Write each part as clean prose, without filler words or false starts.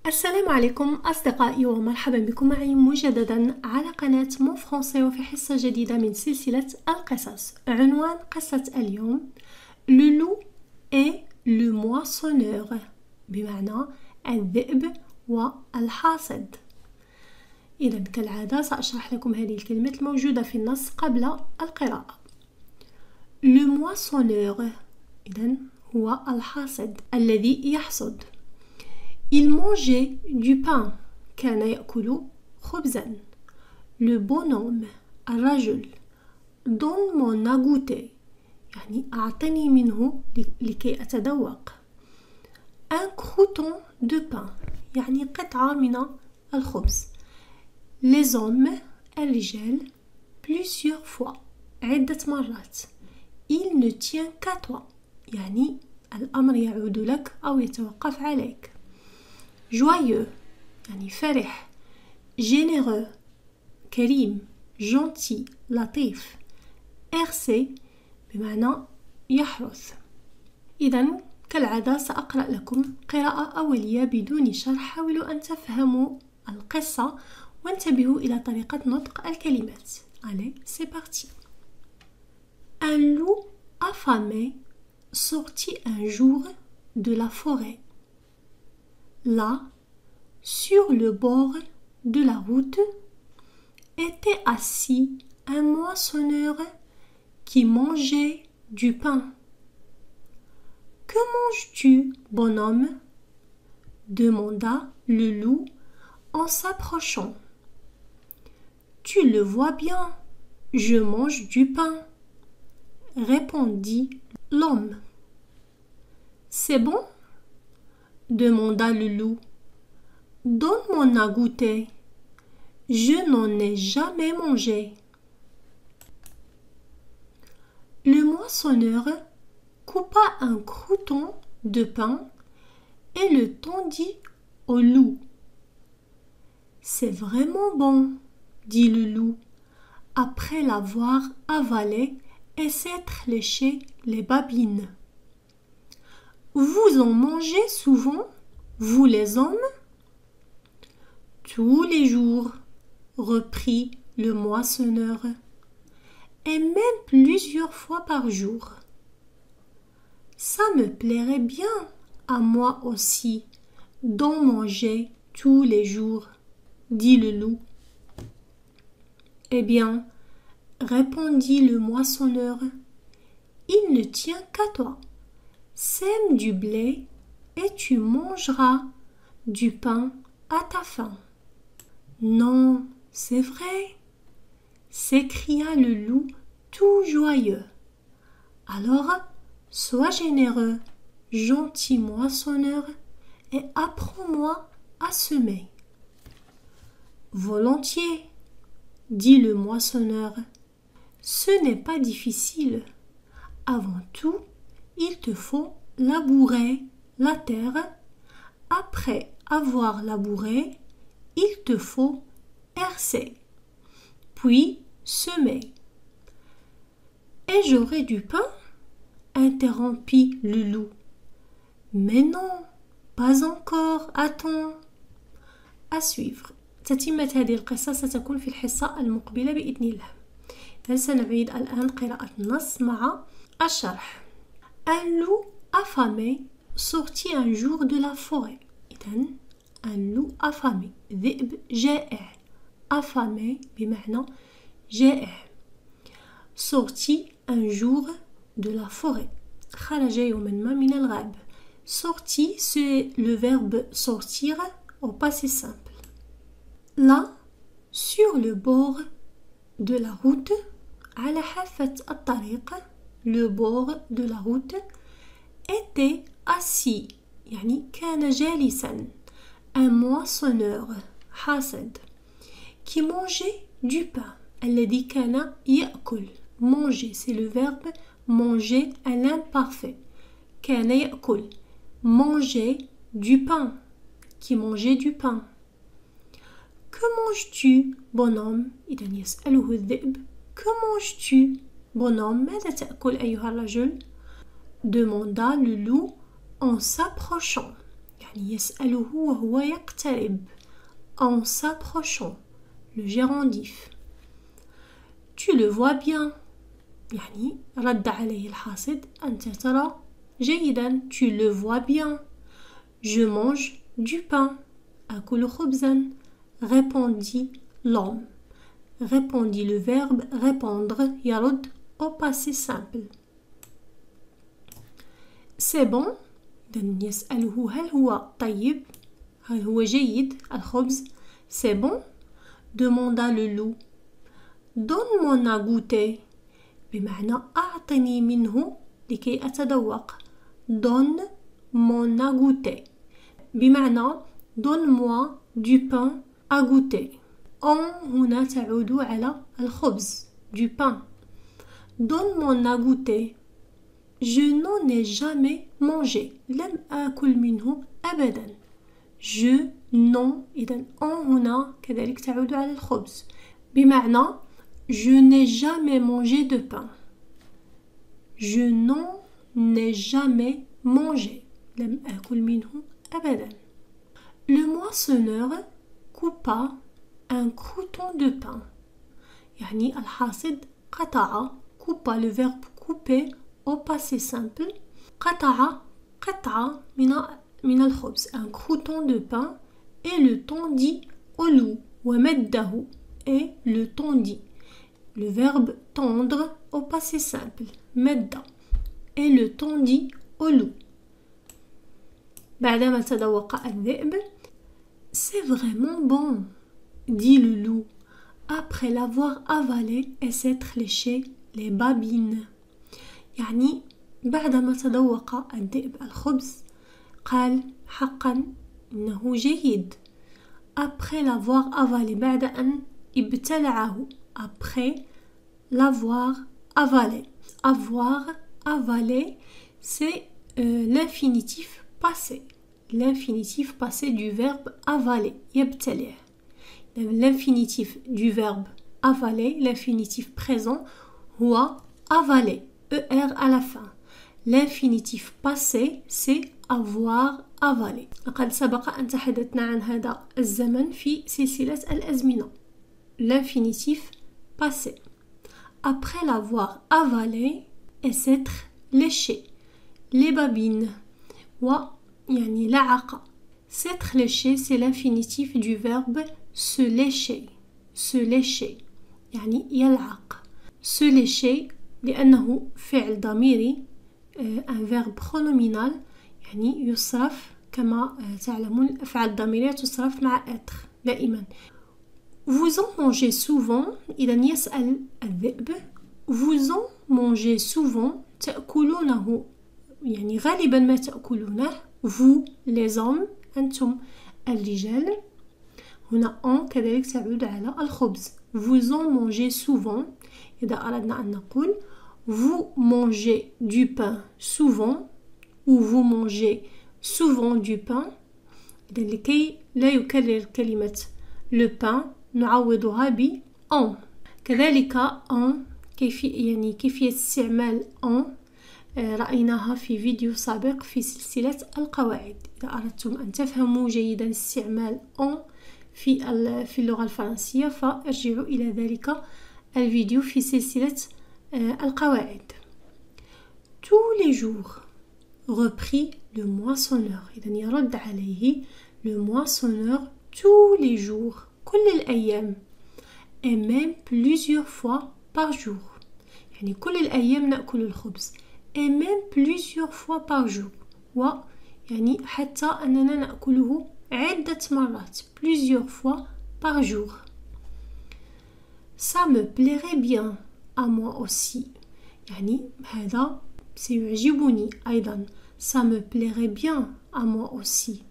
السلام عليكم أصدقائي ومرحبا بكم معي مجددا على قناة مون فرونسي وفي حصة جديدة من سلسلة القصص. عنوان قصة اليوم Le loup et le moissonneur، بمعنى الذئب والحاصد. إذا كالعادة سأشرح لكم هذه الكلمات الموجودة في النص قبل القراءة. Le moissonneur إذا هو الحاصد الذي يحصد. Il mangeait du pain. كان يأكل خبزا. Le bonhomme الرجل. Donne-moi à goûter. يعني أعطني منه لكي أتذوق. Un crouton de pain. يعني قطعة من الخبز. Les hommes الرجال. Plusieurs fois. عدة مرات. Il ne tient qu'à toi. يعني الأمر يعود لك أو يتوقف عليك. Joyeux يعني فرح. Généreux كريم. Gentil لطيف. Hercé بمعنى يحرث. إذن كالعادة سأقرأ لكم قراءة أولية بدون شرح. حاولوا أن تفهموا القصة وانتبهوا إلى طريقة نطق الكلمات. Allez, c'est parti. Un loup affamé sortit un jour de la forêt. Là, sur le bord de la route, était assis un moissonneur qui mangeait du pain. « Que manges-tu, bonhomme ?» demanda le loup en s'approchant. « Tu le vois bien, je mange du pain, » répondit l'homme. « C'est bon ?» demanda le loup. « Donne-moi à goûter. Je n'en ai jamais mangé. » Le moissonneur coupa un crouton de pain et le tendit au loup. « C'est vraiment bon, » dit le loup, après l'avoir avalé et s'être léché les babines. « Vous en mangez souvent, vous les hommes ?»« Tous les jours, » reprit le moissonneur, « et même plusieurs fois par jour. »« Ça me plairait bien, à moi aussi, d'en manger tous les jours, » dit le loup. « Eh bien, » répondit le moissonneur, « il ne tient qu'à toi. Sème du blé et tu mangeras du pain à ta faim. »« Non, c'est vrai, » s'écria le loup tout joyeux. « Alors, sois généreux, gentil moissonneur, et apprends-moi à semer. »« Volontiers, » dit le moissonneur. « Ce n'est pas difficile. Avant tout, il te faut labourer la terre. Après avoir labouré, il te faut herser, puis semer. »« Et j'aurai du pain ?» interrompit le loup. « Mais non, pas encore, attends. » À suivre. تتمة هذه القصة ستكون في الحصة المقبلة بإذن الله. سنعيد الآن قراءة النص مع الشرح. Un loup affamé sortit un jour de la forêt. إذن un loup affamé ذئب جائع. affamé بمعنى جائع. sortit un jour de la forêt. خرج يوما ما من الغاب. sorti c'est le verbe sortir au passé simple. Là, sur le bord de la route, على حافة الطريق, le bord de la route, était assis, يعني كان جالسا, un moissonneur, حاصد, qui mangeait du pain, الذي كان يأكل. Manger, c'est le verbe manger à l'imparfait. كان يأكل. Manger du pain, qui mangeait du pain. Que manges-tu, bonhomme? إذا يسأله الذئب. Que manges-tu, bonhomme? ماذا تأكل أيها الرجل? demanda le loup en s'approchant. يعني يسأله وهو يقترب en s'approchant le gérondif. Tu le vois bien. يعني رد عليه الحاصد أنت ترى جيدا. Tu le vois bien. Je mange du pain. أكل خبزا. Répondit l'homme. Répondit le verbe répondre يرد au passé simple. C'est bon. يسأله هل هو طيب؟ هل هو جيد الخبز؟ C'est bon. Demanda le loup. Donne-moi à goûter. بمعنى أعطني منه لكي أتذوق. Donne-moi à goûter. بمعنى donne-moi du pain à goûter. En هنا تعود على الخبز. Du pain. Donne-moi à goûter. Je n'en ai jamais mangé. لم آكل منه أبدا. Je n'en إذن en هنا كذلك تعود على الخبز. بمعنى je n'ai jamais mangé de pain. Je n'en ai jamais mangé. لم آكل منه أبدا. Le moissonneur coupa un crouton de pain. يعني الحاصد قطع. coupa le verbe couper au passé simple. قطع قطعة من الخبز. Un crouton de pain et le tendit au loup. ومده et le tendit. Le verbe tendre au passé simple. مد et le tendit au loup. بعدما تذوق الذئب C'est vraiment bon, dit le loup, après l'avoir avalé et s'être léché les babines. يعني بعدما تذوق الذئب الخبز قال حقا إنه جيد. Après l'avoir avalé بعد أن ابتلعه. Après l'avoir avalé. Avoir avalé, c'est l'infinitif passé. L'infinitif passé du verbe avaler. يبتلع. L'infinitif du verbe avaler, l'infinitif présent, هو avaler. ER à la fin. L'infinitif passé, c'est avoir avalé. لقد سبق أن تحدثنا عن هذا الزمن في سلسلة الأزمنة. L'infinitif passé. Après l'avoir avalé et s'être léché. Les babines. يعني لعق. S'être léché, c'est l'infinitif du verbe se lécher. Se lécher. يعني يلعق. Se lécher لأنه فعل ضميري un verbe pronominal يعني يصرف كما تعلمون الأفعال الضميرية تصرف مع être دائما. Vous en mangez souvent. إذا يسأل الذئب Vous en mangez souvent. تأكلونه يعني غالبا ما تأكلونه. Vous les hommes أنتم الرجال. هنا en كذلك تعود على الخبز. Vous en mangez souvent. إذا أردنا أن نقول Vous mangez du pain souvent ou vous mangez souvent du pain. إذا لكي لا يكرر كلمة le pain نعوضها ب en. كذلك en كيفية استعمال en رأيناها في فيديو سابق في سلسلة القواعد. إذا أردتم أن تفهموا جيدا استعمال en في اللغة الفرنسية فارجعوا إلى ذلك الفيديو في سلسلة القواعد. Tous les jours, reprit le moissonneur. إذا يرد عليه le moissonneur tous les jours. كل الأيام. Et même plusieurs fois par jour. يعني كل الأيام نأكل الخبز. Et même plusieurs fois par jour. يعني حتى أننا نأكله عدة مرات. Plusieurs fois par jour. Ça me plairait bien à moi aussi. يعني هذا سيعجبني أيضا. Ça me plairait bien à moi aussi.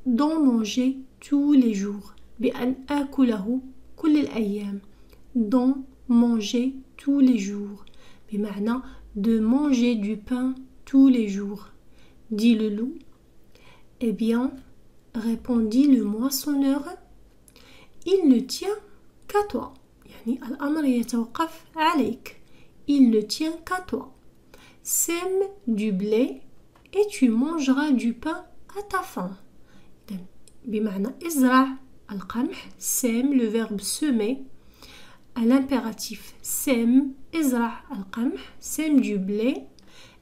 D'en manger tous les jours. بأن آكله كل الأيام. D'en manger tous les jours. بمعنى de manger du pain tous les jours. Dit le loup. Eh bien, répondit le moissonneur, il ne tient qu'à toi. يعني الأمر يتوقف عليك. Il ne tient qu'à toi. Sème du blé et tu mangeras du pain à ta faim. بمعنى ازرع القمح sème le verbe semer à l'impératif sème ازرع القمح sème du blé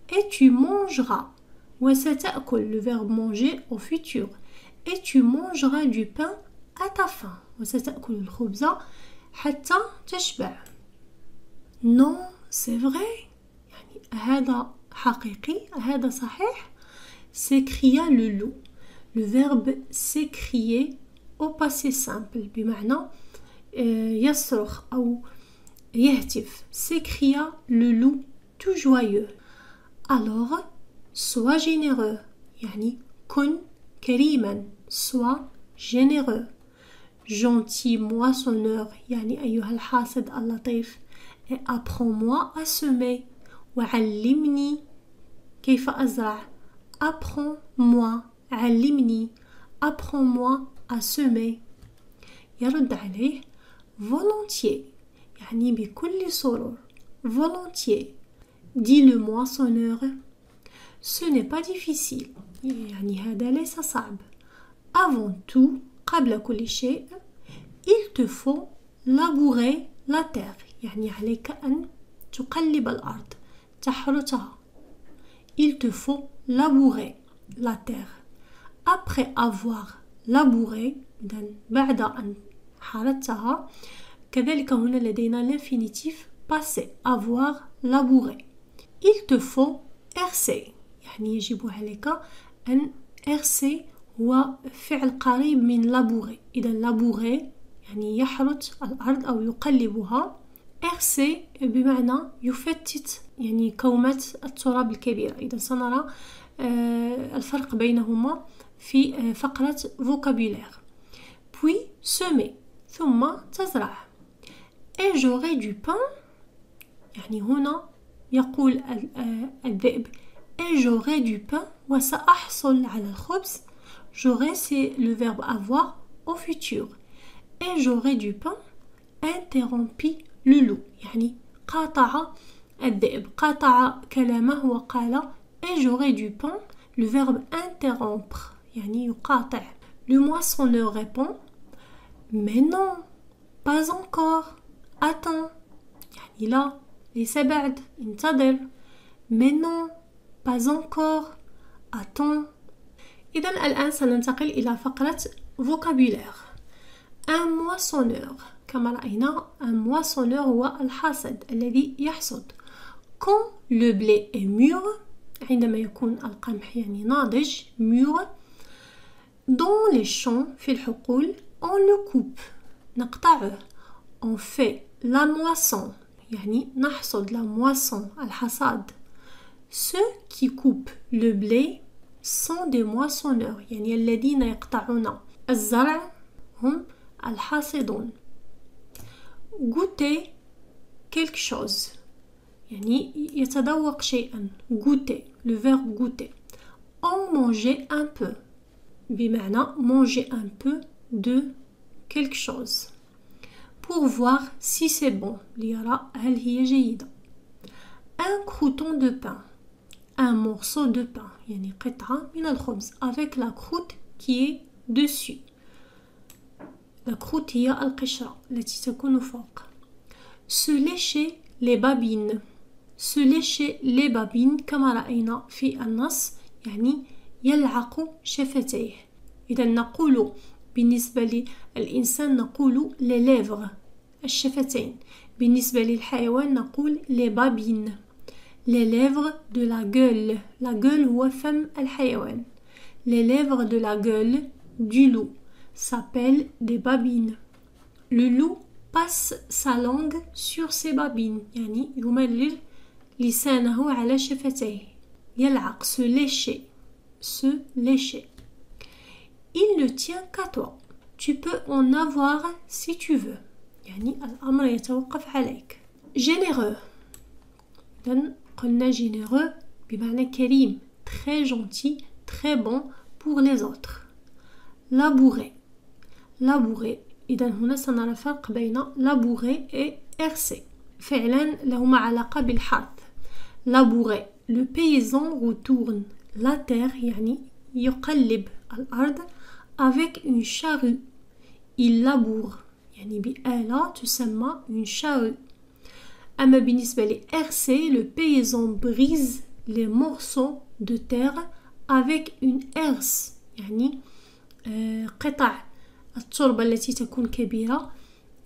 et tu mangeras وستأكل le verbe manger au futur et tu mangeras du pain à ta faim وستأكل الخبز حتى تشبع. Non, c'est vrai. يعني هذا حقيقي هذا صحيح. S'écria le loup. Le verbe s'écrier au passé simple بمعنى يصرخ أو يهتف. S'écria le loup tout joyeux. Alors, sois généreux. يعني كن كريما. Sois généreux. Gentil moissonneur يعني أيها الحاصد اللطيف. Et apprends-moi à semer. وعلمني كيف أزرع. Apprends-moi. علمني. Apprends-moi à semer. يرد عليه volontiers يعني بكل سرور. Volontiers. Dit le moissonneur. Ce n'est pas difficile. يعني هذا ليس صعب. Avant tout, قبل كل شيء, il te faut labourer la terre. يعني عليك أن تقلب الأرض. تحرثها. Il te faut labourer la terre. Après avoir labouré, بعد أن حرثتها, كذلك هنا لدينا l'infinitif passé. Avoir labouré. Il te faut herser. يعني يجب عليك أن herser هو فعل قريب من labourer. إذا labourer يعني يحرث الأرض أو يقلبها. herser بمعنى يفتت يعني كومة التراب الكبيرة. إذا سنرى الفرق بينهما في فقرة vocabulaire. Puis semer ثم تزرع. Et j'aurai du pain يعني هنا يقول الذئب et j'aurai du pain وسأحصل على الخبز. J'aurai c'est le verbe avoir au futur. Et j'aurai du pain interrompit le loup يعني قاطع الذئب قاطع كلامه وقال et j'aurai du pain le verbe interrompre يعني يقاطع. Le moissonneur répond mais non pas encore attends يعني لا ليس بعد انتظر. mais non pas encore attends. إذن الآن سننتقل إلى فقرة vocabulaire. un moissonneur كما رأينا un moissonneur هو الحاصد الذي يحصد. quand le blé est mûr عندما يكون القمح يعني ناضج mûr. dans les champs في الحقول on le coupe نقطعه. on fait la moisson يعني نحصد la moisson الحصاد. ceux qui coupent le blé sont des moissonneurs يعني الذين يقطعون الزرع هم الحاصدون. goûter quelque chose يعني يتذوق شيئا. goûter le verbe goûter. en manger un peu بمعنى manger un peu de quelque chose pour voir si c'est bon ليرى هل هي جيدة. un crouton de pain un morceau de pain يعني قطعة من الخبز avec la croûte qui est dessus. la croûte هي القشرة التي تكون فوق. se lécher les babines. se lécher les babines كما رأينا في النص يعني يلعق شفتيه. إذا نقول بالنسبة للإنسان نقول les lèvres الشفتين. بالنسبة للحيوان نقول les babines. les lèvres de la gueule. la gueule هو فم الحيوان. les lèvres de la gueule du loup s'appellent des babines. le loup passe sa langue sur ses babines يعني يمرر لسانه على شفتيه. يلعق se lécher. se lécher. il ne tient qu'à toi. tu peux en avoir si tu veux يعني الأمر يتوقف عليك. généreux إذن قلنا généreux بمعنى كريم très gentil très bon pour les autres. labourer. labourer إذن هنا سنرى فرق بين labourer et herser. فعلان لهما علاقة بالحرث. labourer le paysan retourne la terre يعني يقلب الأرض avec une charrue. Il laboure. يعني بآلة تسمى une charrue. أما بالنسبة لإرسي, le paysan brise les morceaux de terre avec une herse. يعني قطع التربة التي تكون كبيرة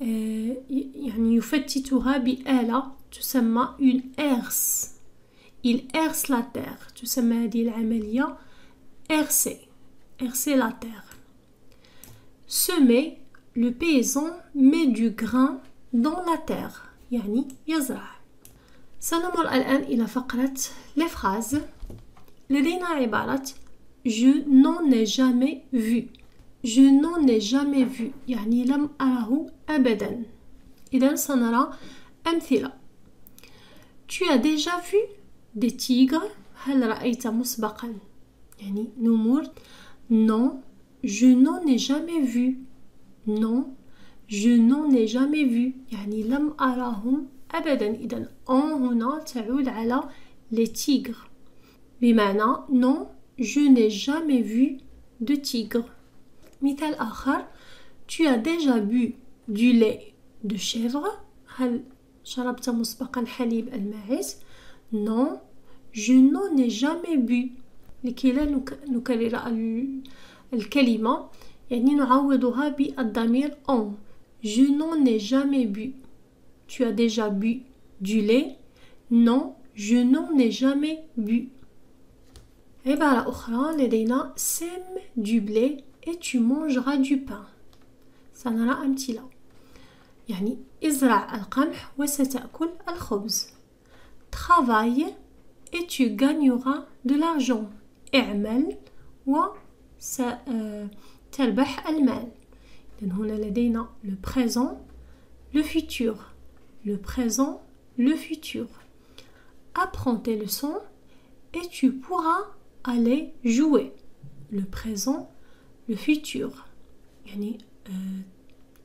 يعني يفتتها بآلة تسمى une herse. Il herse la terre. تسمى هذه العملية herser. Herser la terre. Semer, le paysan met du grain dans la terre. يعني يزرع. سنمر الآن إلى فقرة les phrases. لدينا عبارة Je n'en ai jamais vu. Je n'en ai jamais vu. يعني لم أره أبدا. إذن سنرى أمثلة. Tu as déjà vu des tigres? هل رأيت مسبقا يعني نمور. Non, je n'en ai jamais vu. Non, je n'en ai jamais vu. يعني لم أراهم أبدا. إذن en هنا تعود على les tigres. بمعنى non, je n'ai jamais vu de tigre. مثال آخر. Tu as déjà bu du lait de chèvre? هل شربت مسبقا حليب الماعز؟ Non, je n'en ai jamais bu. لكي لا نكرر الكلمة يعني نعوضها بالضمير en. Je n'en ai jamais bu. Tu as déjà bu du lait? Non, je n'en ai jamais bu. عبارة أخرى لدينا sème du blé et tu mangeras du pain. سنرى أمثلة. يعني ازرع القمح وستأكل الخبز. Travaille et tu gagneras de l'argent. اعمل وستربح المال. إذن هنا لدينا le présent, le futur. Le présent, le futur. Apprends tes leçons et tu pourras aller jouer. Le présent, le futur. يعني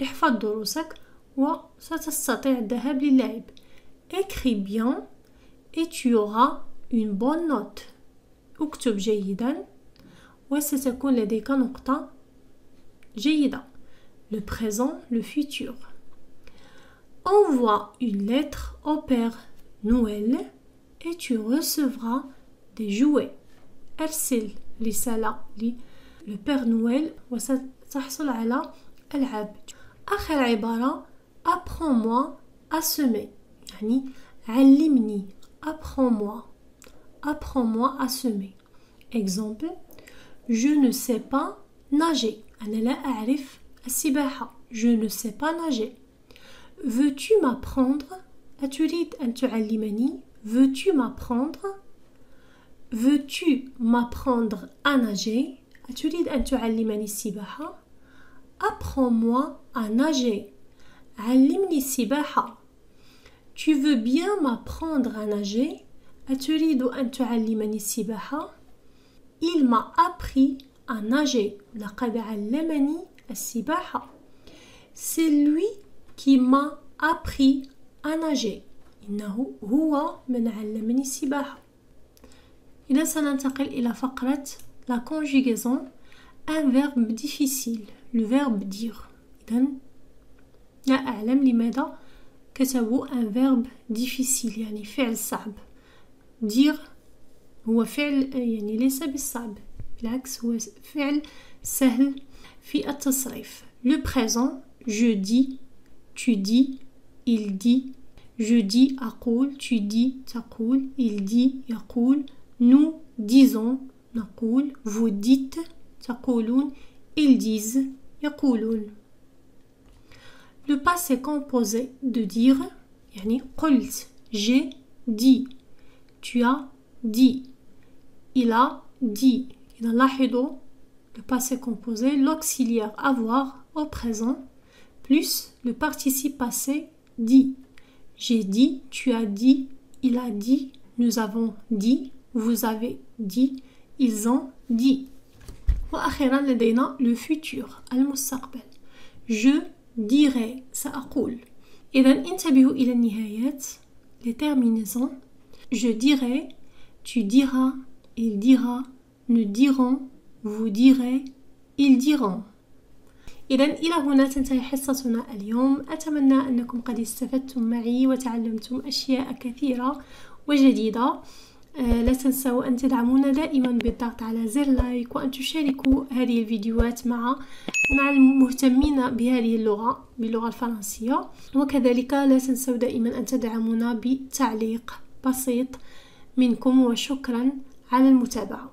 احفظ دروسك وستستطيع الذهاب للعب. Écris bien et tu auras une bonne note. اكتب جيدا وستكون لديك نقطة جيدة. Le présent, le futur. Envoie une lettre au Père Noël et tu recevras des jouets. أرسل رسالة le Père Noël وستحصل على ألعاب. آخر عبارة apprends-moi à semer. يعني علمني. Apprends-moi à semer. Exemple. Je ne sais pas nager. أنا لا أعرف السباحة. Je ne sais pas nager. Veux-tu m'apprendre? أتريد أن تعلمني? Veux-tu m'apprendre? Veux-tu m'apprendre à nager? أتريد أن تعلمني السباحة؟ Apprends-moi à nager. علمني السباحة. Tu veux bien m'apprendre à nager? أتريد أن تعلمني السباحة؟ Il m'a appris à nager. لقد علمني السباحة. C'est lui qui m'a appris à nager. إنه هو من علمني السباحة. إذا سننتقل إلى فقرة la conjugaison. Un verbe difficile. Le verbe dire. إذن لا أعلم لماذا كتبوا un verbe difficile يعني فعل صعب. dire هو فعل يعني ليس بالصعب. بالعكس هو فعل سهل في التصريف. Le présent. Je dis. Tu dis. Il dit. Je dis أقول. Tu dis تقول. Il dit يقول. Nous disons نقول. Vous dites تقولون. Ils disent يقولون. Le passé composé de dire يعني قلت. J'ai dit. Tu as dit. Il a dit. إذا لاحظوا le passé composé, l'auxiliaire avoir au présent plus le participe passé dit. J'ai dit, tu as dit, il a dit, nous avons dit, vous avez dit, ils ont dit. وأخيرا لدينا le futur المستقبل. Je dirai سأقول. إذا انتبهوا إلى النهايات. Les terminaisons. Je dirai, tu diras, il dira, nous dirons, vous direz, ils diront. إذن إلى هنا تنتهي حصتنا اليوم. أتمنى أنكم قد استفدتم معي وتعلمتم أشياء كثيرة وجديدة. لا تنسوا أن تدعمونا دائما بالضغط على زر لايك، وأن تشاركوا هذه الفيديوهات مع المهتمين بهذه اللغة، باللغة الفرنسية. وكذلك لا تنسوا دائما أن تدعمونا بتعليق بسيط منكم، وشكرا على المتابعة.